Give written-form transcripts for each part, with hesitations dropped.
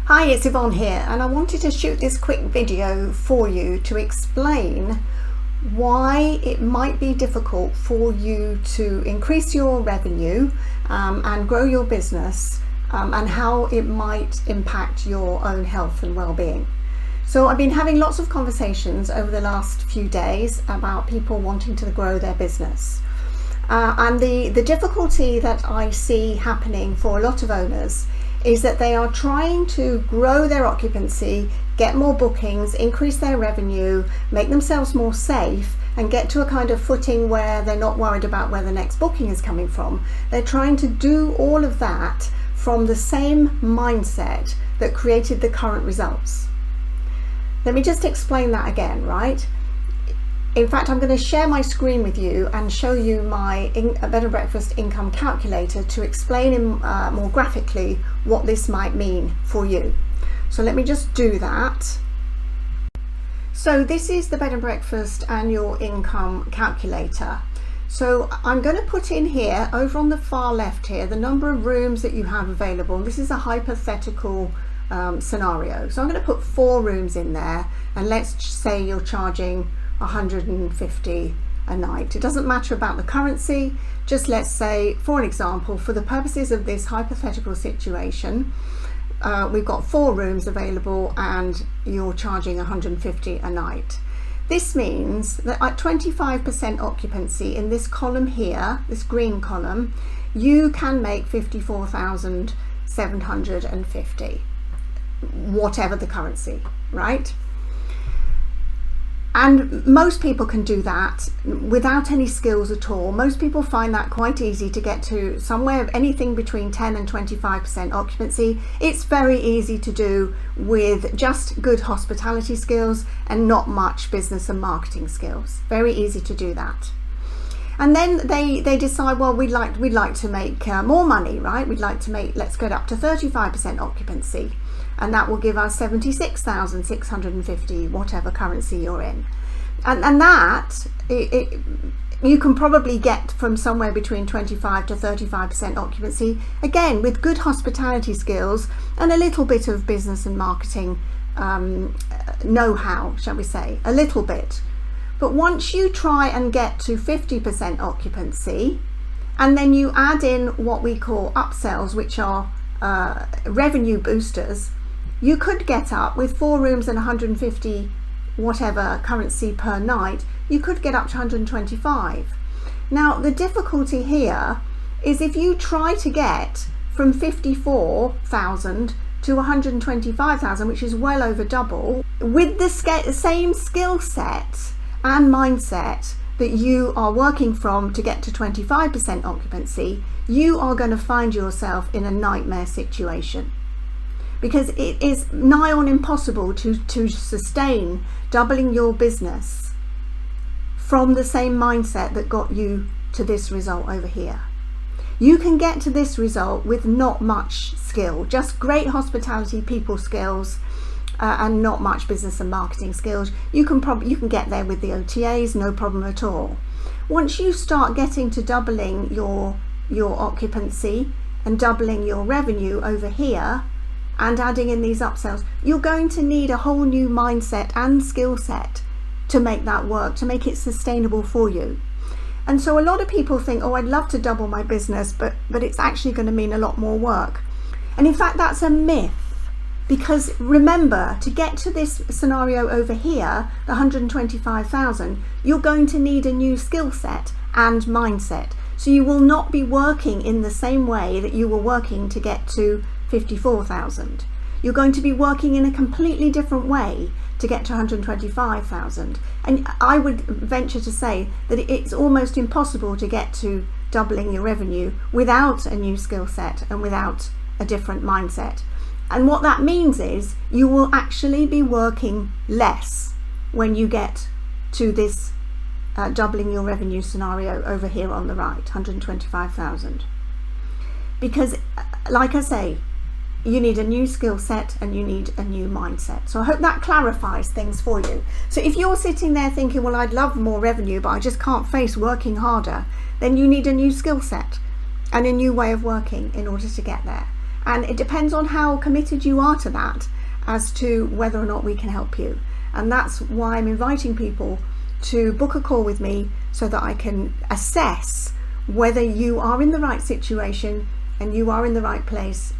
Hi, it's Yvonne here, and I wanted to shoot this quick video for you to explain why it might be difficult for you to increase your revenue and grow your business, and how it might impact your own health and well-being. So I've been having lots of conversations over the last few days about people wanting to grow their business. And the difficulty that I see happening for a lot of owners is that they are trying to grow their occupancy, get more bookings, increase their revenue, make themselves more safe, and get to a kind of footing where they're not worried about where the next booking is coming from. They're trying to do all of that from the same mindset that created the current results. Let me just explain that again, right? In fact, I'm going to share my screen with you and show you my bed and breakfast income calculator to explain more graphically what this might mean for you. So let me just do that. So this is the bed and breakfast annual income calculator. So I'm going to put in here, over on the far left here, the number of rooms that you have available. This is a hypothetical scenario. So I'm going to put 4 rooms in there, and let's say you're charging 150 a night. It doesn't matter about the currency, just let's say, for an example, for the purposes of this hypothetical situation, we've got 4 rooms available and you're charging 150 a night. This means that at 25% occupancy in this column here, this green column, you can make 54,750, whatever the currency, right? And most people can do that without any skills at all. Most people find that quite easy to get to somewhere, anything between 10 and 25% occupancy. It's very easy to do with just good hospitality skills and not much business and marketing skills. Very easy to do that. And then they decide, well, we'd like to make more money, right? We'd like to make, let's get up to 35% occupancy. And that will give us 76,650, whatever currency you're in. And that, you can probably get from somewhere between 25 to 35% occupancy, again, with good hospitality skills and a little bit of business and marketing know-how, shall we say, a little bit. But once you try and get to 50% occupancy, and then you add in what we call upsells, which are revenue boosters, you could get up with 4 rooms and 150 whatever currency per night, you could get up to 125. Now the difficulty here is if you try to get from 54,000 to 125,000, which is well over double, with the same skill set and mindset that you are working from to get to 25% occupancy, you are going to find yourself in a nightmare situation. Because it is nigh on impossible to sustain doubling your business from the same mindset that got you to this result over here. You can get to this result with not much skill, just great hospitality people skills, and not much business and marketing skills. You can get there with the OTAs, no problem at all. Once you start getting to doubling your occupancy and doubling your revenue over here, and adding in these upsells, you're going to need a whole new mindset and skill set to make that work, to make it sustainable for you. And so a lot of people think, oh, I'd love to double my business, but it's actually going to mean a lot more work. And in fact, that's a myth, because remember, to get to this scenario over here, the 125,000, you're going to need a new skill set and mindset. So you will not be working in the same way that you were working to get to 54,000. You're going to be working in a completely different way to get to 125,000. And I would venture to say that it's almost impossible to get to doubling your revenue without a new skill set and without a different mindset. And what that means is you will actually be working less when you get to this doubling your revenue scenario over here on the right, 125,000. Because, like I say, you need a new skill set and you need a new mindset. So I hope that clarifies things for you. So if you're sitting there thinking, well, I'd love more revenue, but I just can't face working harder, then you need a new skill set and a new way of working in order to get there. And it depends on how committed you are to that as to whether or not we can help you. And that's why I'm inviting people to book a call with me so that I can assess whether you are in the right situation and you are in the right place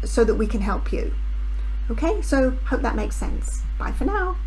so that we can help you. Okay, so hope that makes sense. Bye for now.